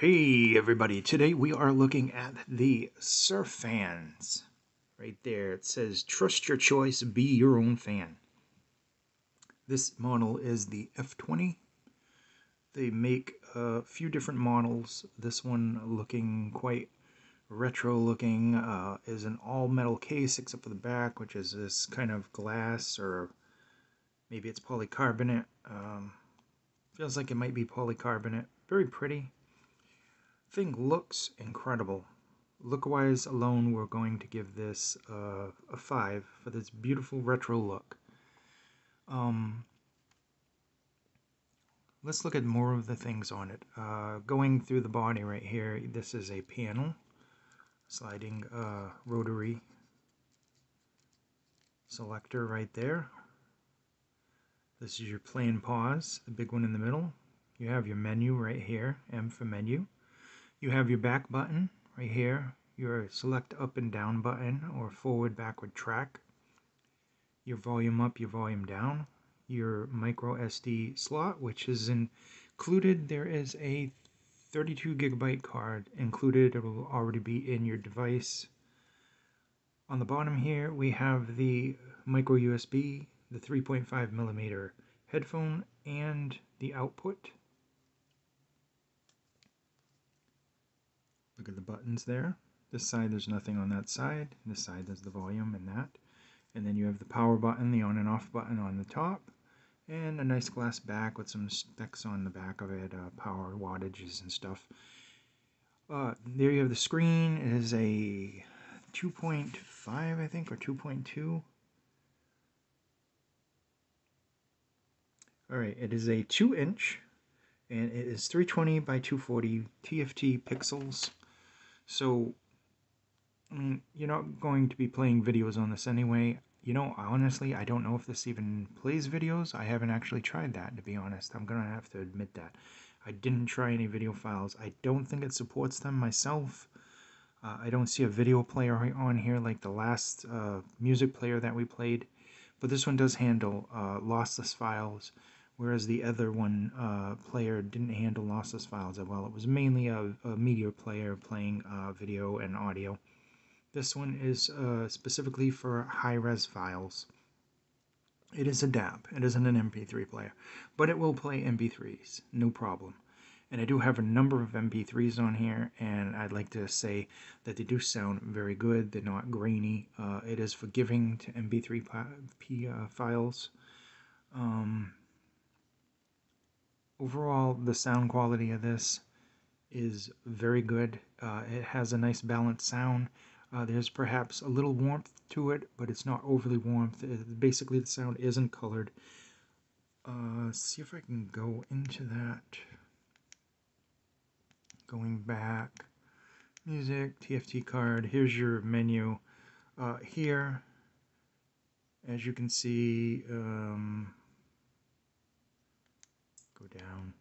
Hey everybody, today we are looking at the SurFans. Right there it says, trust your choice, be your own fan. This model is the F20. They make a few different models. This one looking quite retro looking, is an all metal case except for the back, which is this kind of glass, or maybe it's polycarbonate. Feels like it might be polycarbonate. Very pretty. Thing looks incredible. Look-wise alone, we're going to give this a 5 for this beautiful retro look. Let's look at more of the things on it. Going through the body right here, this is a panel, sliding rotary selector right there. This is your play and pause, the big one in the middle. You have your menu right here, M for menu. You have your back button right here, your select up and down button, or forward backward track, your volume up, your volume down, your micro SD slot, which is included. There is a 32 gigabyte card included. It will already be in your device. On the bottom here we have the micro USB, the 3.5 millimeter headphone, and the output. Look at the buttons there. This side there's nothing on that side. This side there's the volume and that. And then you have the power button, the on and off button on the top, and a nice glass back with some specs on the back of it, power wattages and stuff. There you have the screen. It is a 2.5, I think, or 2.2. Alright, it is a 2-inch, and it is 320 by 240 TFT pixels. So, I mean, you're not going to be playing videos on this anyway. You know, honestly, I don't know if this even plays videos. I haven't actually tried that, to be honest. I'm going to have to admit that. I didn't try any video files. I don't think it supports them myself. I don't see a video player on here like the last music player that we played. But this one does handle lossless files, whereas the other one player didn't handle lossless files as well. It was mainly a media player playing video and audio. This one is specifically for high-res files. It is a DAP. It isn't an MP3 player, but it will play MP3s, no problem. And I do have a number of MP3s on here, and I'd like to say that they do sound very good. They're not grainy. It is forgiving to MP3 files. Overall, the sound quality of this is very good. It has a nice balanced sound. There's perhaps a little warmth to it, but it's not overly warmth. Basically, the sound isn't colored. See if I can go into that. Going back, music, TFT card. Here's your menu. Here, as you can see, go down.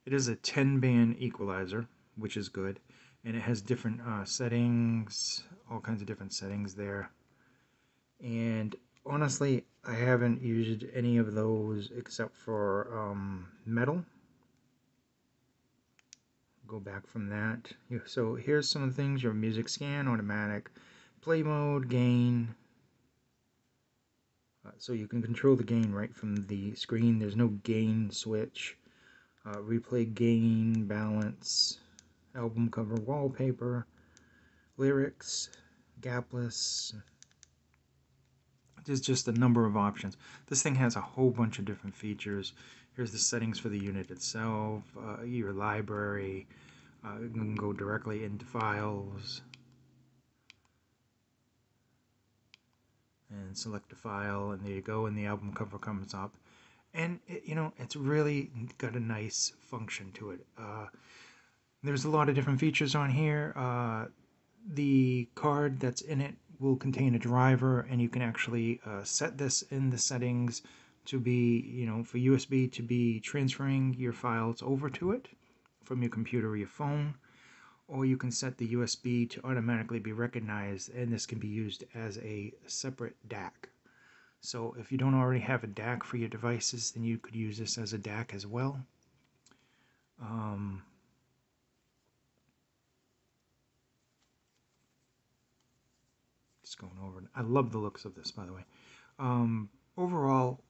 It is a 10-band equalizer, which is good. And it has different settings, all kinds of different settings there. And honestly, I haven't used any of those except for metal. Go back from that. So here's some of the things: your music scan, automatic, play mode, gain. So you can control the gain right from the screen. There's no gain switch. Replay gain, balance, album cover wallpaper, lyrics, gapless. There's just a number of options. This thing has a whole bunch of different features. Here's the settings for the unit itself, your library. You can go directly into files and select a file, and there you go, and the album cover comes up. And it's really got a nice function to it. There's a lot of different features on here. The card that's in it will contain a driver, and you can actually set this in the settings to be, for USB to be transferring your files over to it from your computer or your phone, or you can set the USB to automatically be recognized, and this can be used as a separate DAC. So if you don't already have a DAC for your devices, then you could use this as a DAC as well. just going over it. I love the looks of this, by the way. Overall,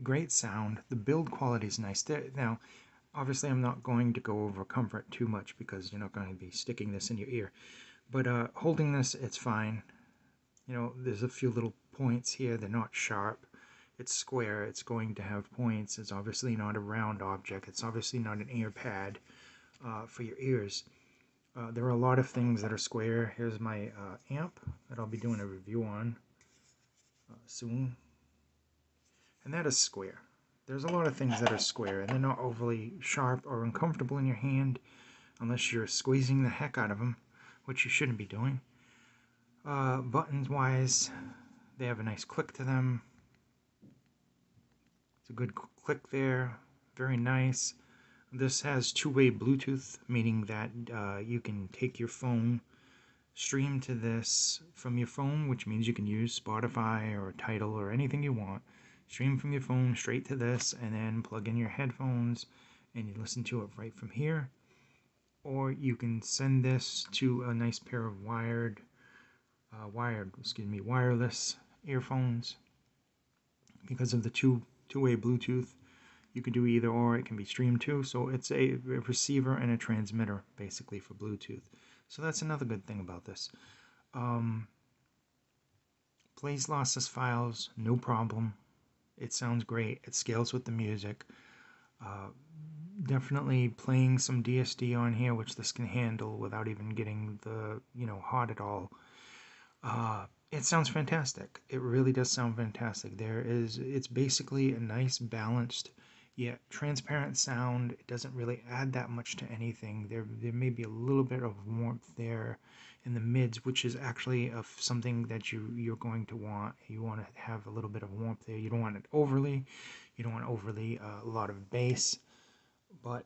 great sound. The build quality is nice. Now, obviously, I'm not going to go over comfort too much because you're not going to be sticking this in your ear. But holding this, it's fine. You know, there's a few little points here. They're not sharp. It's square. It's going to have points. It's obviously not a round object. It's obviously not an ear pad for your ears. There are a lot of things that are square. Here's my amp that I'll be doing a review on soon. And that is square. There's a lot of things that are square, and they're not overly sharp or uncomfortable in your hand unless you're squeezing the heck out of them, which you shouldn't be doing. Buttons-wise, they have a nice click to them. It's a good click there. Very nice. This has two-way Bluetooth, meaning that you can take your phone, stream to this from your phone, which means you can use Spotify or Tidal or anything you want. Stream from your phone straight to this, and then plug in your headphones, and you listen to it right from here. Or you can send this to a nice pair of wireless earphones. Because of the two-way Bluetooth, you can do either or. It can be streamed too. So it's a receiver and a transmitter, basically, for Bluetooth. So that's another good thing about this. Plays lossless files, no problem. It sounds great. It scales with the music. Definitely playing some DSD on here, which this can handle without even getting the, hot at all. It sounds fantastic. It really does sound fantastic. It's basically a nice balanced yet transparent sound. It doesn't really add that much to anything. There may be a little bit of warmth there in the mids, which is actually something that you're going to want. You want to have a little bit of warmth there. You don't want it overly. You don't want overly a lot of bass, but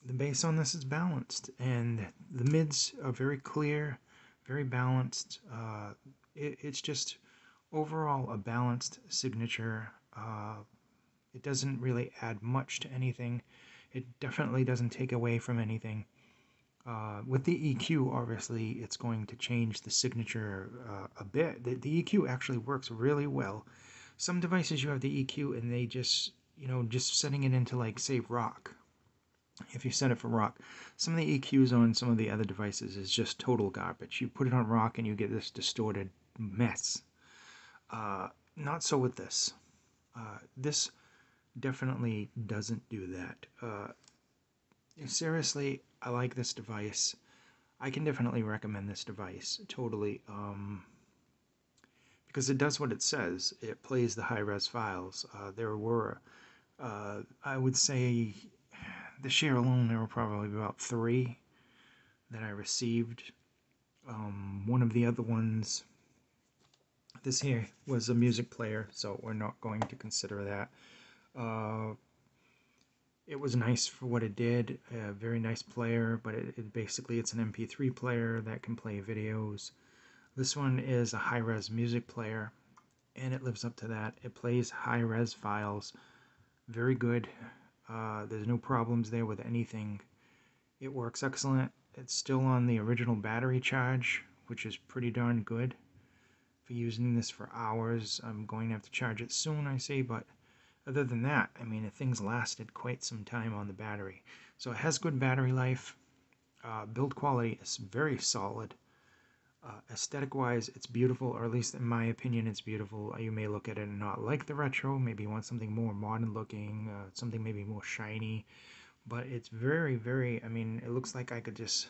the bass on this is balanced, and the mids are very clear, very balanced. It's just overall a balanced signature. It doesn't really add much to anything. It definitely doesn't take away from anything. With the EQ, obviously, it's going to change the signature a bit. The EQ actually works really well. Some devices you have the EQ and they just setting it into, like, say, rock. If you set it for rock, some of the EQs on some of the other devices is just total garbage. You put it on rock and you get this distorted mess. Not so with this. This definitely doesn't do that. Seriously, I like this device. I can definitely recommend this device, totally, because it does what it says. It plays the high-res files. There were, I would say, this year alone, there were probably about 3 that I received. One of the other ones, this here was a music player, so we're not going to consider that. It was nice for what it did, a very nice player, but basically it's an MP3 player that can play videos. This one is a high-res music player, and it lives up to that. It plays high-res files, very good. There's no problems there with anything. It works excellent. It's still on the original battery charge, which is pretty darn good for using this for hours. I'm going to have to charge it soon, I say, but other than that, I mean, the thing's lasted quite some time on the battery. So it has good battery life. Build quality is very solid. Aesthetic-wise, it's beautiful, or at least in my opinion, it's beautiful. You may look at it and not like the retro. Maybe you want something more modern-looking, something maybe more shiny. But it's very, very, I mean, it looks like I could just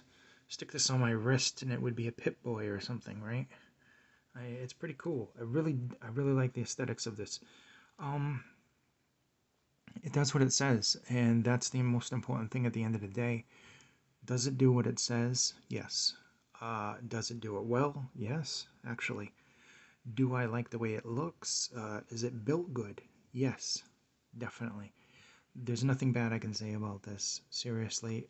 stick this on my wrist and it would be a Pip-Boy or something, right? It's pretty cool. I really like the aesthetics of this. It does what it says, and that's the most important thing at the end of the day. Does it do what it says? Yes. Does it do it well? Yes, actually. Do I like the way it looks? Is it built good? Yes, definitely. There's nothing bad I can say about this, seriously.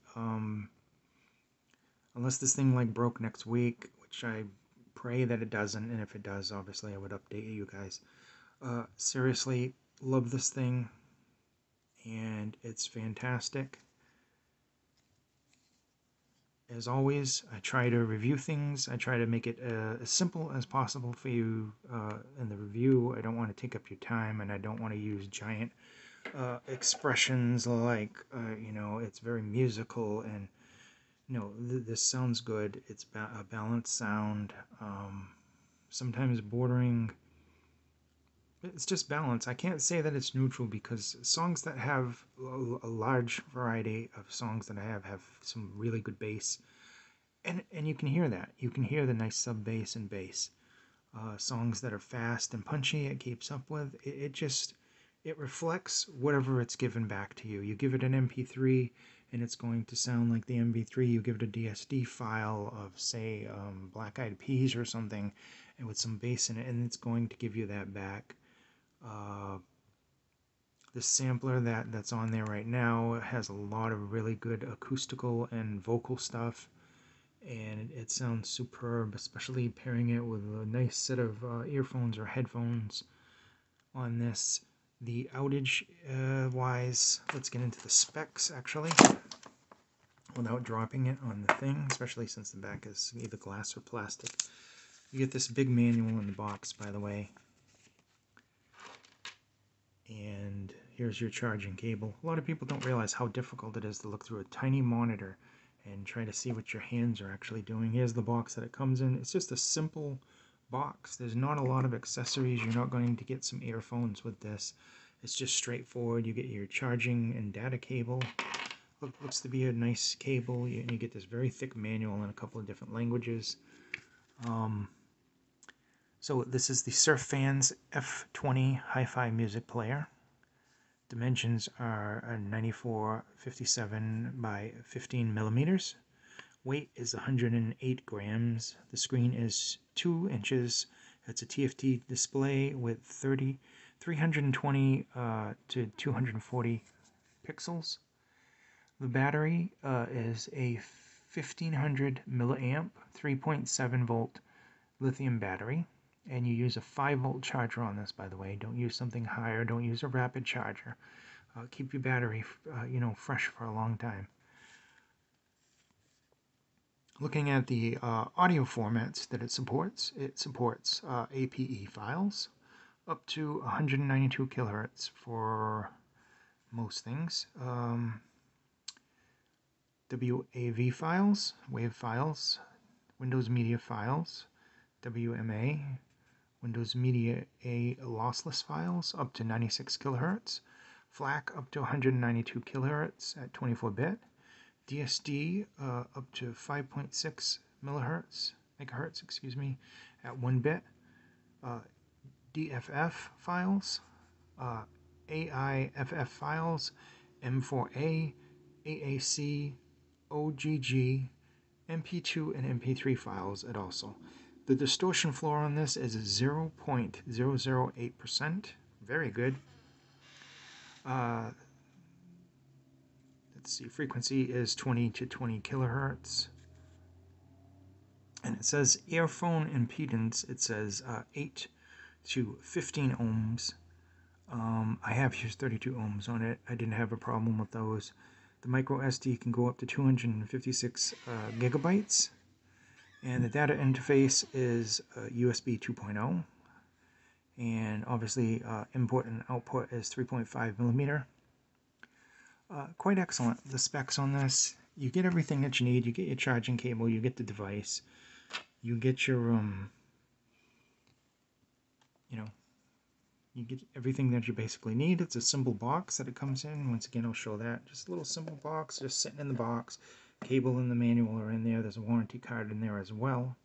Unless this thing broke next week, which I pray that it doesn't, and if it does, obviously I would update you guys. Seriously, love this thing, and it's fantastic. As always, I try to review things. I try to make it as simple as possible for you in the review. I don't want to take up your time, and I don't want to use giant expressions like, it's very musical and, this sounds good. It's a balanced sound, sometimes bordering. It's just balance. I can't say that it's neutral because songs that have a large variety of songs that I have some really good bass. And you can hear that. You can hear the nice sub bass and bass. Songs that are fast and punchy, it keeps up with. It reflects whatever it's given back to you. You give it an MP3, and it's going to sound like the MP3. You give it a DSD file of, say, Black Eyed Peas or something, and with some bass in it, and it's going to give you that back. The sampler that's on there right now has a lot of really good acoustical and vocal stuff, and it sounds superb, especially pairing it with a nice set of earphones or headphones on this. The outage wise, let's get into the specs actually without dropping it on the thing, especially since the back is either glass or plastic. You get this big manual in the box, by the way. And here's your charging cable. A lot of people don't realize how difficult it is to look through a tiny monitor and try to see what your hands are actually doing. Here's the box that it comes in. It's just a simple box. There's not a lot of accessories. You're not going to get some earphones with this. It's just straightforward. You get your charging and data cable. Looks to be a nice cable. You get this very thick manual in a couple of different languages. So this is the SurFans F20 Hi-Fi music player. Dimensions are 9457 by 15 millimeters. Weight is 108 grams. The screen is 2 inches. It's a TFT display with 320 to 240 pixels. The battery is a 1500 milliamp 3.7 volt lithium battery. And you use a 5-volt charger on this, by the way. Don't use something higher. Don't use a rapid charger. Keep your battery, fresh for a long time. Looking at the audio formats that it supports APE files up to 192 kilohertz for most things. WAV files, WAV files, Windows Media files, WMA, Windows Media A lossless files up to 96 kilohertz, FLAC up to 192 kilohertz at 24-bit, DSD up to 5.6 megahertz, at 1-bit, DFF files, AIFF files, M4A, AAC, OGG, MP2 and MP3 files at also. The distortion floor on this is 0.008%. Very good. Let's see, frequency is 20 to 20 kilohertz. And it says earphone impedance, it says 8 to 15 ohms. I have used 32 ohms on it. I didn't have a problem with those. The micro SD can go up to 256 gigabytes. And the data interface is USB 2.0. And obviously input and output is 3.5 millimeter. Quite excellent. The specs on this, you get everything that you need. You get your charging cable, you get the device, you get your, you get everything that you basically need. It's a simple box that it comes in. Once again, I'll show that. Just a little simple box, just sitting in the box. Cable and the manual are in there. There's a warranty card in there as well.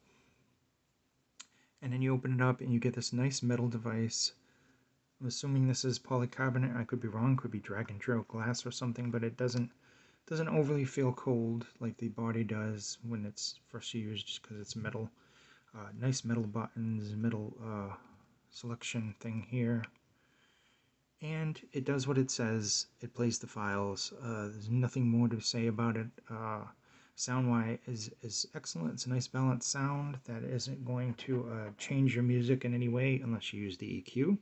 And then you open it up and you get this nice metal device. I'm assuming this is polycarbonate. I could be wrong. Could be Dragon Trail glass or something, but it doesn't overly feel cold like the body does when it's first used, just because it's metal. Nice metal buttons, metal selection thing here. And it does what it says. It plays the files. There's nothing more to say about it. Sound-wise is excellent. It's a nice balanced sound that isn't going to change your music in any way unless you use the EQ.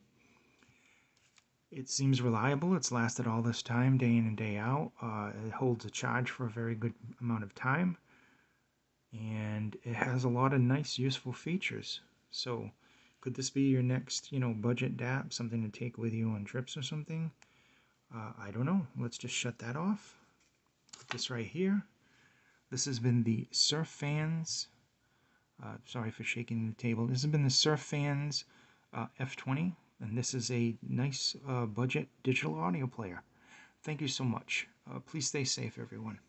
It seems reliable. It's lasted all this time, day in and day out. It holds a charge for a very good amount of time. and it has a lot of nice, useful features. So could this be your next, budget DAP, something to take with you on trips or something? I don't know. Let's just shut that off. Put this right here. This has been the SurFans. Sorry for shaking the table. This has been the SurFans F20, and this is a nice budget digital audio player. Thank you so much. Please stay safe, everyone.